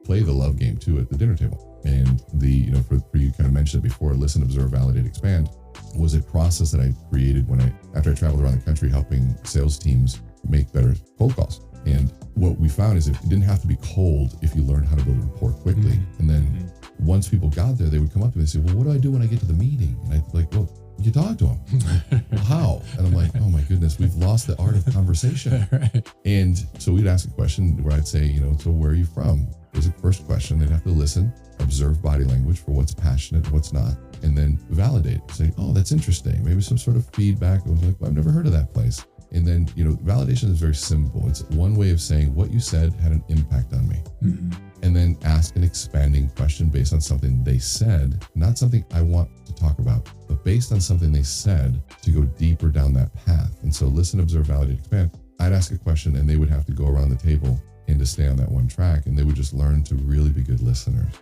play the love game too at the dinner table. And for you kind of mentioned it before, listen, observe, validate, expand was a process that I created after I traveled around the country helping sales teams make better cold calls. And what we found is it didn't have to be cold if you learned how to build rapport quickly. Mm-hmm. And then once people got there, they would come up to me and say, well, what do I do when I get to the meeting? And I'd be like, well, you talk to them. Well, how? And I'm like, oh my goodness, we've lost the art of conversation. Right. And so we'd ask a question where I'd say, so where are you from? There's a first question. They'd have to listen, observe body language for what's passionate, what's not, and then validate. Say, oh, that's interesting. Maybe some sort of feedback. I was like, well, I've never heard of that place. And then, validation is very simple. It's one way of saying what you said had an impact on me. Mm-hmm. And then ask an expanding question based on something they said, not something I want to talk about, but based on something they said to go deeper down that path. And so listen, observe, validate, expand. I'd ask a question and they would have to go around the table and to stay on that one track. And they would just learn to really be good listeners.